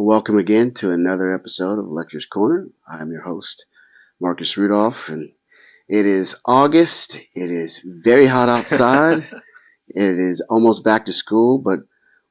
welcome again to another episode of Lectures Corner. I'm your host, Marcus Rudolph, and it is August. It is very hot outside. It is almost back to school, but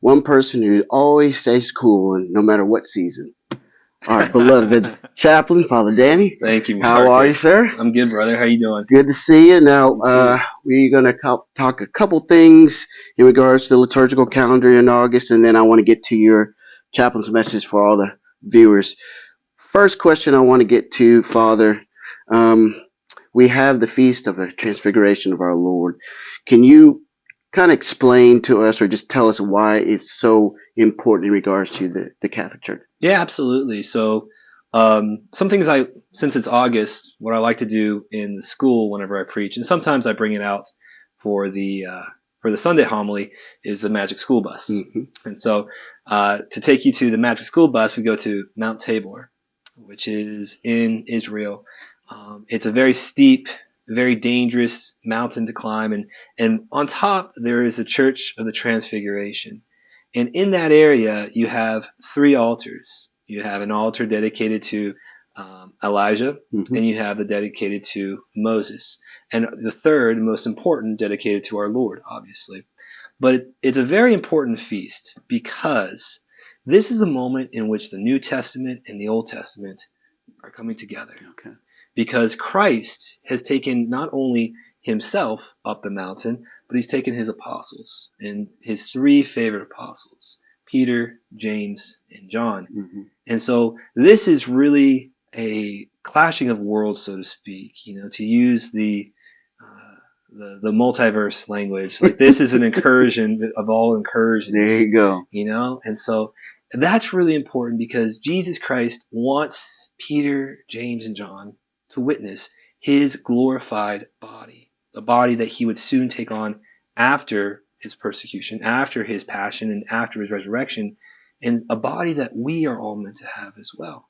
one person who always stays cool, and no matter what season, our beloved chaplain, Father Danny. Thank you, Marcus. How are you, sir? I'm good, brother. How you doing? Good to see you. Now, we're going to talk a couple things in regards to the liturgical calendar in August, and then I want to get to your chaplain's message for all the viewers. First question I want to get to, Father, we have the Feast of the Transfiguration of our Lord. Can you kind of explain to us or just tell us why it's so important in regards to the Catholic Church? Yeah, absolutely. So some things since it's August, what I like to do in the school whenever I preach, and sometimes I bring it out for the Sunday homily, is the Magic School Bus. Mm-hmm. And so to take you to the Magic School Bus, we go to Mount Tabor, which is in Israel. It's a very steep, very dangerous mountain to climb, and on top there is the Church of the Transfiguration. And in that area, you have three altars. You have an altar dedicated to Elijah, Mm-hmm. and you have the dedicated to Moses. And the third, most important, dedicated to our Lord, obviously. But it's a very important feast because this is a moment in which the New Testament and the Old Testament are coming together. Okay. Because Christ has taken not only himself up the mountain, but he's taken his apostles, and his three favorite apostles, Peter, James, and John. Mm-hmm. And so this is really a clashing of worlds, so to speak, to use the multiverse language. Like, this is an incursion of all incursions. There you go. And so that's really important because Jesus Christ wants Peter, James, and John to witness his glorified body, a body that he would soon take on after his persecution, after his passion, and after his resurrection, and a body that we are all meant to have as well.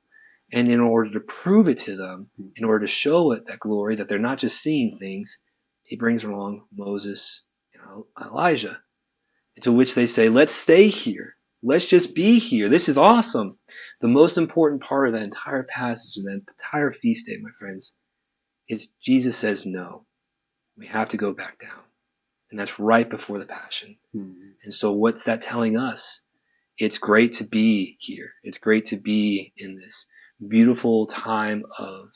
And in order to prove it to them, in order to show it that glory, that they're not just seeing things, he brings along Moses and Elijah, to which they say, let's stay here. Let's just be here. This is awesome. The most important part of that entire passage and that entire feast day, my friends, is Jesus says no. We have to go back down. And that's right before the Passion. Mm-hmm. And so what's that telling us? It's great to be here. It's great to be in this beautiful time of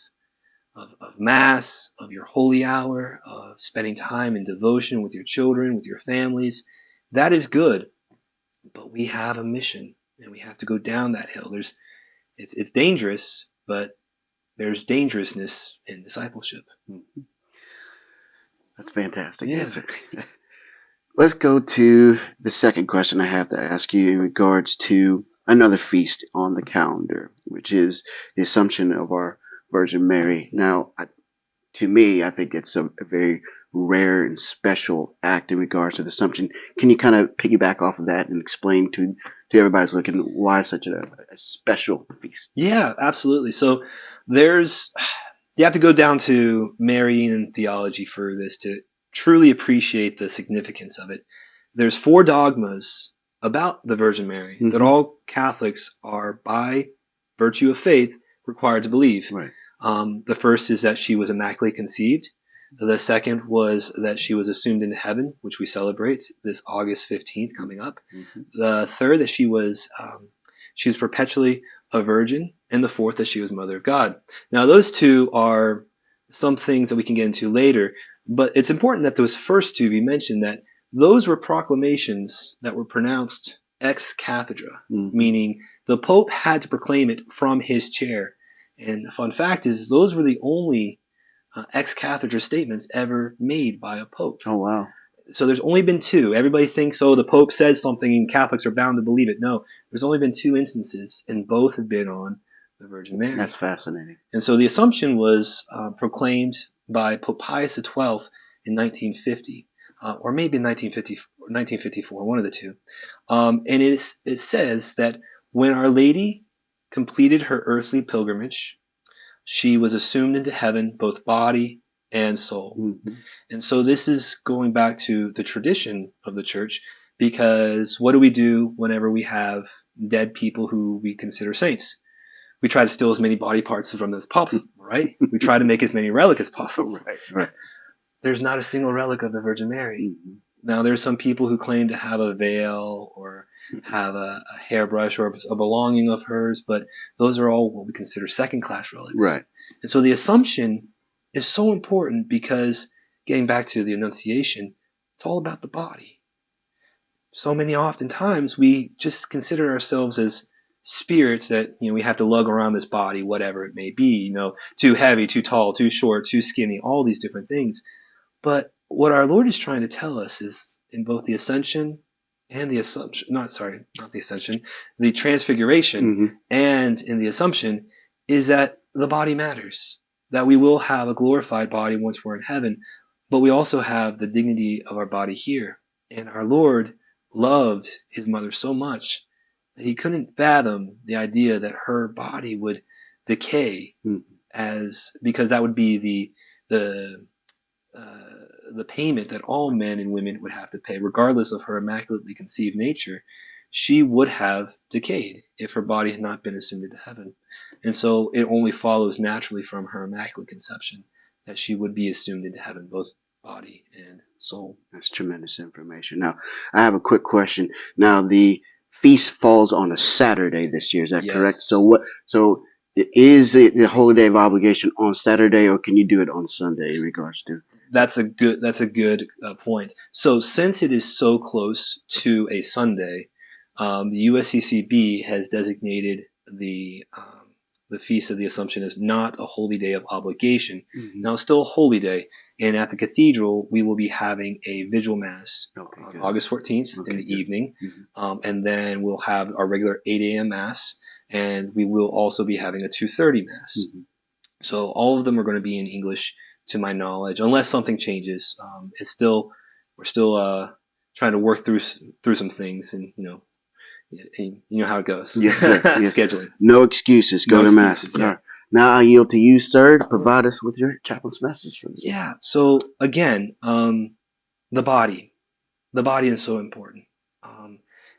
Mass, of your holy hour, of spending time in devotion with your children, with your families. That is good. But we have a mission, and we have to go down that hill. It's dangerous, but there's dangerousness in discipleship. Mm-hmm. That's fantastic. Yeah. Answer. Let's go to the second question I have to ask you in regards to another feast on the calendar, which is the Assumption of our Virgin Mary. Now, to me, I think it's a very rare and special act in regards to the Assumption. Can you kind of piggyback off of that and explain to everybody who's looking why such a special feast? Yeah, absolutely. So you have to go down to Marian theology for this to truly appreciate the significance of it. There's 4 dogmas about the Virgin Mary that all Catholics are, by virtue of faith, required to believe. Right. The first is that she was immaculately conceived. The second was that she was assumed into heaven, which we celebrate this August 15th coming up. Mm-hmm. The third, that she was perpetually a virgin, and the fourth, that she was Mother of God. Now, those two are some things that we can get into later, but it's important that those first two be mentioned, that those were proclamations that were pronounced ex cathedra, meaning the Pope had to proclaim it from his chair. And the fun fact is, those were the only ex cathedra statements ever made by a Pope. Oh, wow. So there's only been 2. Everybody thinks, the Pope says something and Catholics are bound to believe it. No, there's only been 2 instances, and both have been on the Virgin Mary. That's fascinating. And so the Assumption was proclaimed by Pope Pius XII in 1950, or maybe in 1954, one of the two. And it says that when Our Lady completed her earthly pilgrimage, she was assumed into heaven, both body and soul. Mm-hmm. And so this is going back to the tradition of the church, because what do we do whenever we have dead people who we consider saints. We try to steal as many body parts from them as possible, right? We try to make as many relics as possible. Right. There's not a single relic of the Virgin Mary. Mm-hmm. Now, there's some people who claim to have a veil or have a hairbrush or a belonging of hers, but those are all what we consider second-class relics. Right. And so the Assumption is so important because, getting back to the Annunciation, it's all about the body. So many oftentimes we just consider ourselves as spirits that, we have to lug around this body, whatever it may be, too heavy, too tall, too short, too skinny, all these different things. But what our Lord is trying to tell us is in both the Ascension and the Assumption, not the Ascension, the Transfiguration Mm-hmm. and in the Assumption, is that the body matters. That we will have a glorified body once we're in heaven, but we also have the dignity of our body here. And our Lord loved his mother so much that he couldn't fathom the idea that her body would decay, because that would be the payment that all men and women would have to pay, regardless of her immaculately conceived nature. She would have decayed if her body had not been assumed into heaven. And so it only follows naturally from her immaculate conception that she would be assumed into heaven, both body and soul. That's tremendous information. Now, I have a quick question. Now, the feast falls on a Saturday this year. Is that Yes. correct? So is it the holy day of obligation on Saturday, or can you do it on Sunday in regards to? That's a good point. So since it is so close to a Sunday, the USCCB has designated the Feast of the Assumption as not a holy day of obligation. Mm-hmm. Now, it's still a holy day, and at the cathedral, we will be having a vigil mass on August 14th in the evening, and then we'll have our regular 8 a.m. mass, and we will also be having a 2:30 mass. Mm-hmm. So all of them are going to be in English, to my knowledge, unless something changes. We're still trying to work through some things, and you know how it goes. Yes, sir. Yes. Scheduling. No excuses. Go to mass. Yeah. Now I yield to you, sir, to provide us with your chaplain's message for this. Yeah. So again, the body is so important,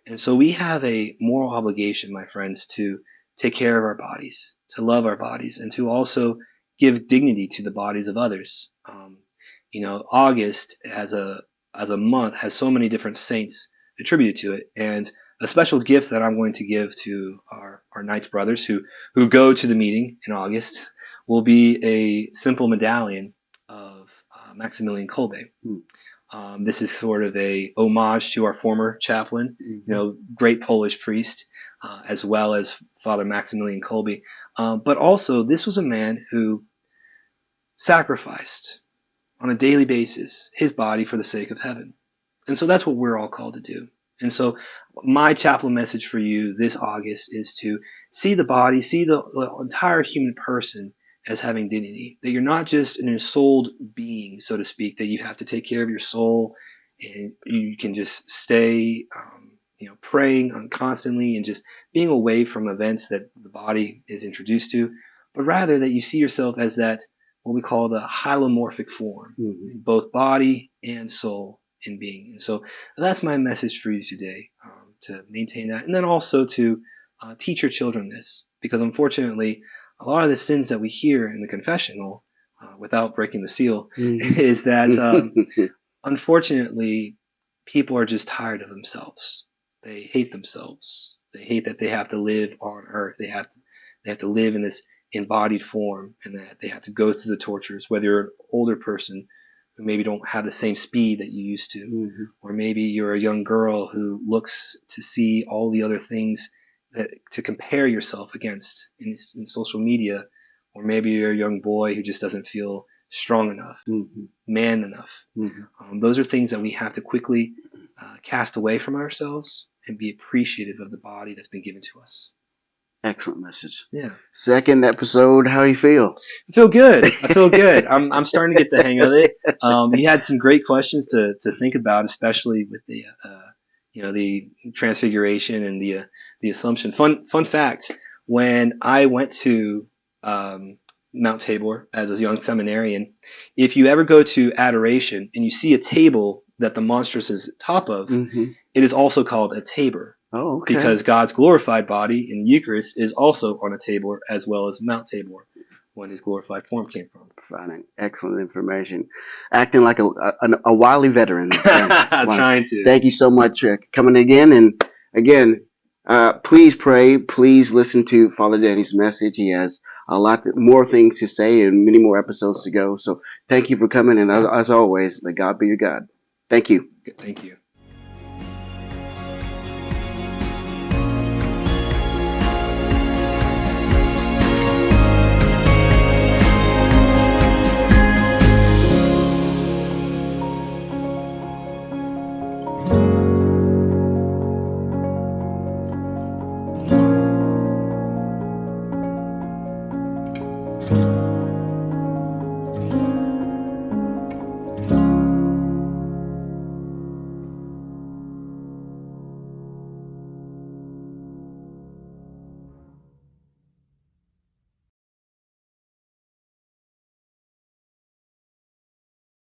and so we have a moral obligation, my friends, to take care of our bodies, to love our bodies, and to also give dignity to the bodies of others. August as a month has so many different saints attributed to it, and a special gift that I'm going to give to our Knights brothers who go to the meeting in August will be a simple medallion of Maximilian Kolbe. This is sort of a homage to our former chaplain, great Polish priest, as well as Father Maximilian Kolbe. But also, this was a man who sacrificed on a daily basis his body for the sake of heaven. And so that's what we're all called to do. And so my chaplain message for you this August is to see the body, see the entire human person as having dignity. That you're not just an ensouled being, so to speak, that you have to take care of your soul and you can just stay praying constantly and just being away from events that the body is introduced to, but rather that you see yourself as that, what we call the hylomorphic form, both body and soul in being. And so that's my message for you today, to maintain that. And then also to teach your children this, because unfortunately, a lot of the sins that we hear in the confessional, without breaking the seal, is that unfortunately, people are just tired of themselves. They hate themselves. They hate that they have to live on earth. They have to live in this embodied form, and that they have to go through the tortures, whether you're an older person who maybe don't have the same speed that you used to, or maybe you're a young girl who looks to see all the other things that to compare yourself against in social media, or maybe you're a young boy who just doesn't feel strong enough, man enough. Those are things that we have to quickly cast away from ourselves and be appreciative of the body that's been given to us. Excellent message. Yeah. Second episode, how do you feel? I feel good. I'm starting to get the hang of it. You had some great questions to think about, especially with the the Transfiguration and the Assumption. Fun fact: when I went to Mount Tabor as a young seminarian, if you ever go to Adoration and you see a table that the monstrous is top of, it is also called a tabor. Oh, okay. Because God's glorified body in the Eucharist is also on a Tabor as well as Mount Tabor when his glorified form came from. Providing excellent information. Acting like a wily veteran. Trying to. Thank you so much for coming again. And again, please pray. Please listen to Father Danny's message. He has a lot more things to say and many more episodes to go. So thank you for coming. And as always, may God be your God. Thank you. Thank you.